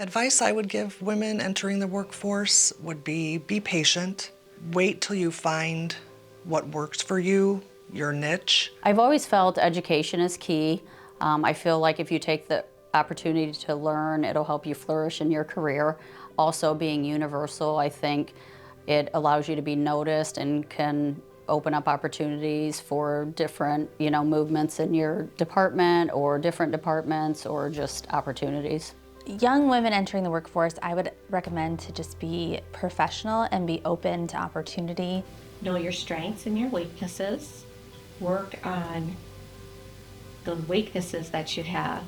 Advice I would give women entering the workforce would be patient. Wait till you find what works for you, your niche. I've always felt education is key. I feel like if you take the opportunity to learn, it'll help you flourish in your career. Also, being universal, I think it allows you to be noticed and can open up opportunities for different, movements in your department or different departments or just opportunities. Young women entering the workforce, I would recommend to just be professional and be open to opportunity. Know your strengths and your weaknesses. Work on the weaknesses that you have,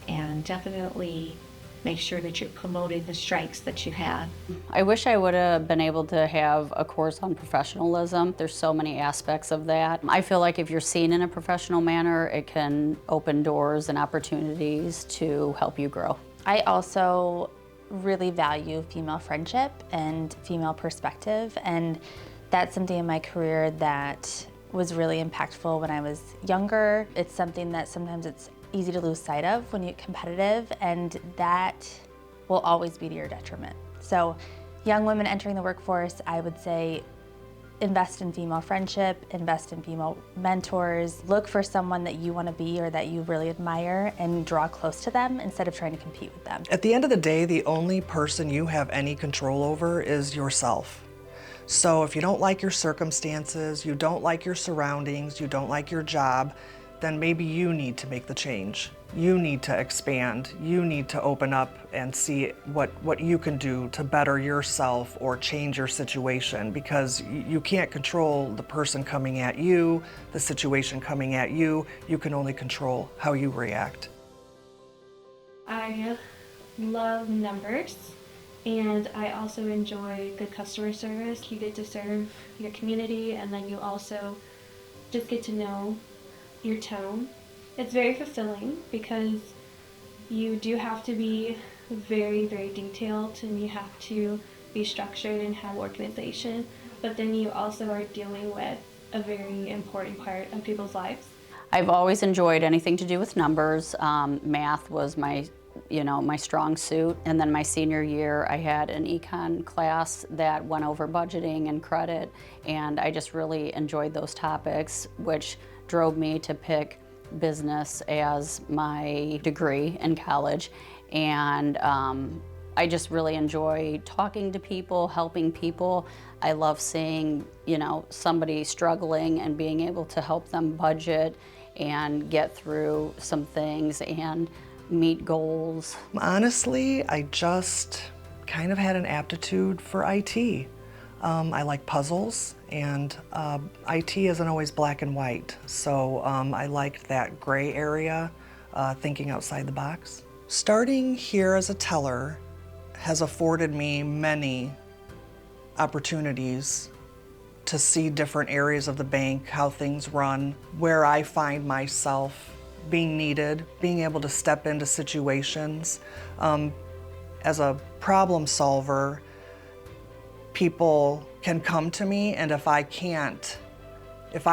and definitely make sure that you're promoting the strengths that you have. I wish I would have been able to have a course on professionalism. There's so many aspects of that. I feel like if you're seen in a professional manner, it can open doors and opportunities to help you grow. I also really value female friendship and female perspective, and that's something in my career that was really impactful when I was younger. It's something that sometimes it's easy to lose sight of when you get competitive, and that will always be to your detriment. So young women entering the workforce, I would say invest in female friendship, invest in female mentors, look for someone that you want to be or that you really admire and draw close to them instead of trying to compete with them. At the end of the day, the only person you have any control over is yourself. So if you don't like your circumstances, you don't like your surroundings, you don't like your job, then maybe you need to make the change. You need to expand. You need to open up and see what you can do to better yourself or change your situation, because you can't control the person coming at you, the situation coming at you. You can only control how you react. I love numbers, and I also enjoy good customer service. You get to serve your community, and then you also just get to know your tone. It's very fulfilling because you do have to be very, very detailed, and you have to be structured and have organization, but then you also are dealing with a very important part of people's lives. I've always enjoyed anything to do with numbers. Math was my strong suit. And then my senior year, I had an econ class that went over budgeting and credit, and I just really enjoyed those topics, which drove me to pick business as my degree in college. And I just really enjoy talking to people, helping people. I love seeing, somebody struggling and being able to help them budget and get through some things and meet goals. Honestly, I just kind of had an aptitude for IT. I like puzzles, and IT isn't always black and white, so I liked that gray area, thinking outside the box. Starting here as a teller has afforded me many opportunities to see different areas of the bank, how things run, where I find myself being needed, being able to step into situations. As a problem solver, people can come to me, and if I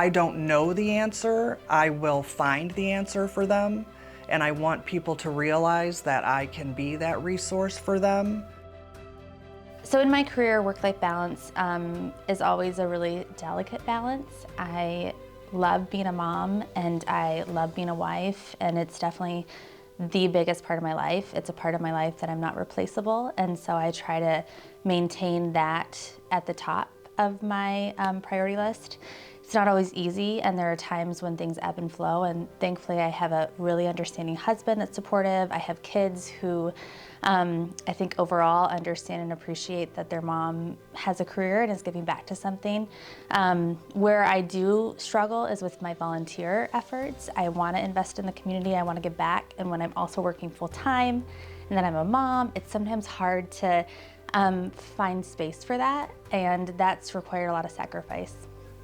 don't know the answer, I will find the answer for them. And I want people to realize that I can be that resource for them. So in my career, work-life balance is always a really delicate balance. I love being a mom, and I love being a wife, and it's definitely the biggest part of my life. It's a part of my life that I'm not replaceable, and so I try to maintain that at the top of my priority list. It's not always easy, and there are times when things ebb and flow, and thankfully I have a really understanding husband that's supportive. I have kids who I think overall understand and appreciate that their mom has a career and is giving back to something. Where I do struggle is with my volunteer efforts. I want to invest in the community, I want to give back, and when I'm also working full-time and then I'm a mom, it's sometimes hard to find space for that, and that's required a lot of sacrifice.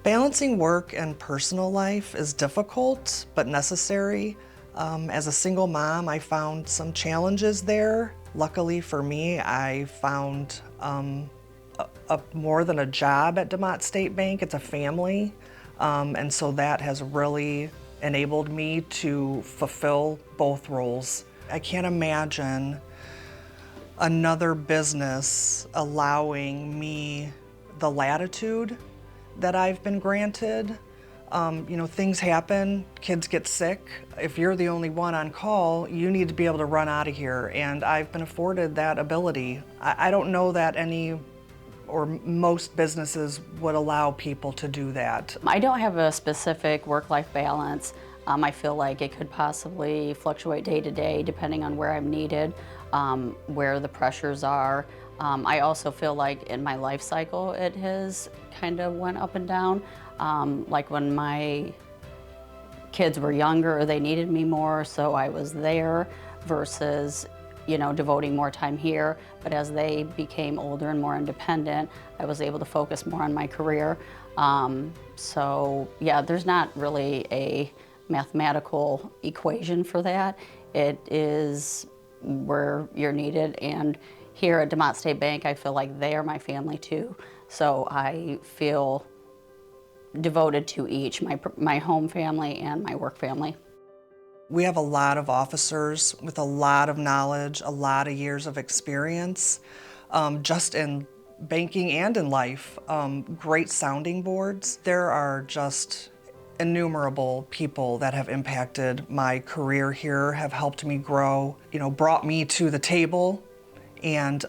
Balancing work and personal life is difficult but necessary. As a single mom, I found some challenges there. Luckily for me, I found more than a job at DeMotte State Bank. It's a family, and so that has really enabled me to fulfill both roles. I can't imagine another business allowing me the latitude that I've been granted. Things happen, kids get sick. If you're the only one on call, you need to be able to run out of here, and I've been afforded that ability. I don't know that any or most businesses would allow people to do that. I don't have a specific work-life balance. I feel like it could possibly fluctuate day to day depending on where I'm needed, where the pressures are. I also feel like in my life cycle it has kind of went up and down. Like when my kids were younger, they needed me more, so I was there versus devoting more time here. But as they became older and more independent, I was able to focus more on my career. So yeah, there's not really a mathematical equation for that. It is where you're needed, and here at DeMotte State Bank, I feel like they are my family too. So I feel devoted to each, my home family and my work family. We have a lot of officers with a lot of knowledge, a lot of years of experience, just in banking and in life. Great sounding boards. There are just innumerable people that have impacted my career here, have helped me grow, brought me to the table and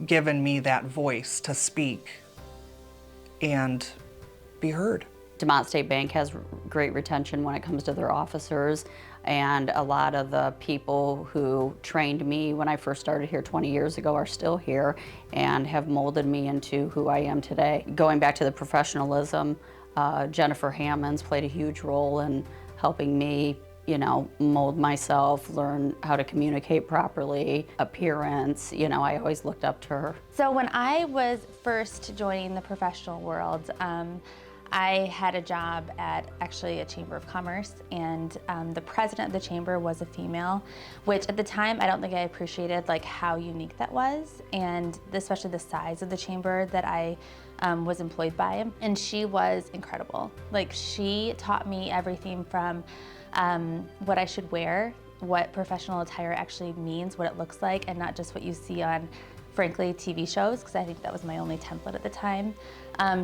given me that voice to speak and be heard. DeMotte State Bank has great retention when it comes to their officers, and a lot of the people who trained me when I first started here 20 years ago are still here and have molded me into who I am today. Going back to the professionalism, Jennifer Hammonds played a huge role in helping me mold myself, learn how to communicate properly, appearance. I always looked up to her. So when I was first joining the professional world, I had a job at actually a chamber of commerce, and the president of the chamber was a female, which at the time I don't think I appreciated how unique that was, and especially the size of the chamber that I was employed by. And she was incredible. She taught me everything from what I should wear, what professional attire actually means, what it looks like, and not just what you see on, frankly, TV shows, because I think that was my only template at the time.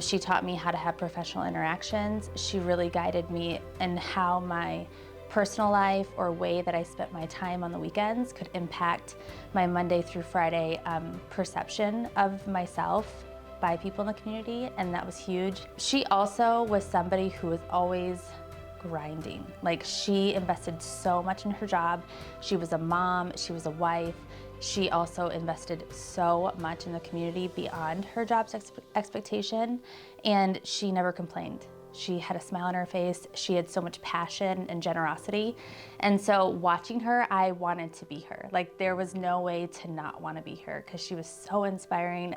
She taught me how to have professional interactions. She really guided me in how my personal life or way that I spent my time on the weekends could impact my Monday through Friday perception of myself by people in the community, and that was huge. She also was somebody who was always grinding. She invested so much in her job. She was a mom, she was a wife. She also invested so much in the community beyond her job's expectation, and she never complained. She had a smile on her face. She had so much passion and generosity. And so watching her, I wanted to be her. There was no way to not want to be her, because she was so inspiring.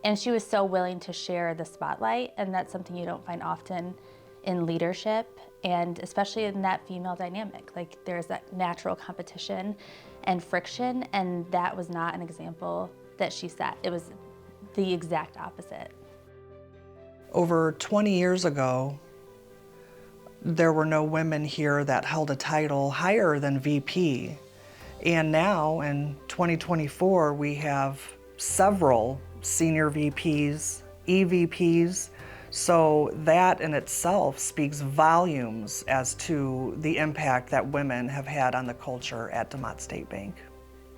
And she was so willing to share the spotlight, and that's something you don't find often in leadership, and especially in that female dynamic. There's that natural competition and friction, and that was not an example that she set. It was the exact opposite. Over 20 years ago, there were no women here that held a title higher than VP. And now in 2024, we have several senior VPs, EVPs. So that in itself speaks volumes as to the impact that women have had on the culture at DeMotte State Bank.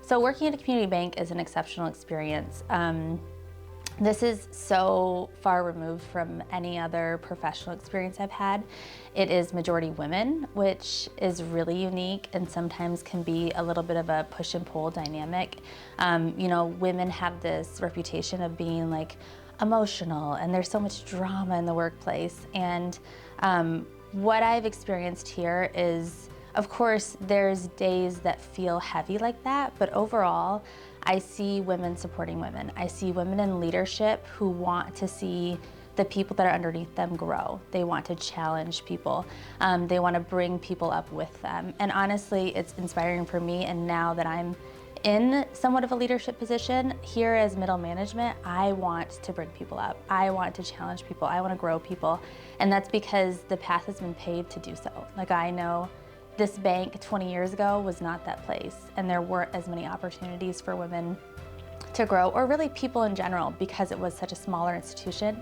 So working at a community bank is an exceptional experience. This is so far removed from any other professional experience I've had. It is majority women, which is really unique and sometimes can be a little bit of a push and pull dynamic. Women have this reputation of being emotional, and there's so much drama in the workplace. And what I've experienced here is, of course, there's days that feel heavy like that, but overall, I see women supporting women. I see women in leadership who want to see the people that are underneath them grow. They want to challenge people. They want to bring people up with them. And honestly, it's inspiring for me. And now that I'm in somewhat of a leadership position here as middle management, I want to bring people up. I want to challenge people. I want to grow people. And that's because the path has been paved to do so. I know This bank 20 years ago was not that place, and there weren't as many opportunities for women to grow, or really people in general, because it was such a smaller institution.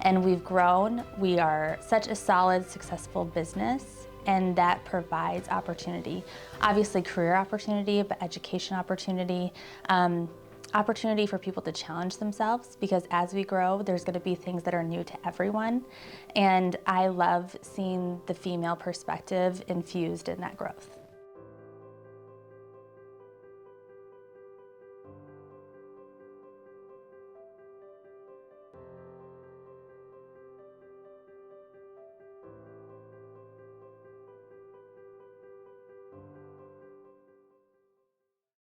And we've grown. We are such a solid, successful business, and that provides opportunity. Obviously career opportunity, but education opportunity, opportunity for people to challenge themselves, because as we grow, there's going to be things that are new to everyone. And I love seeing the female perspective infused in that growth.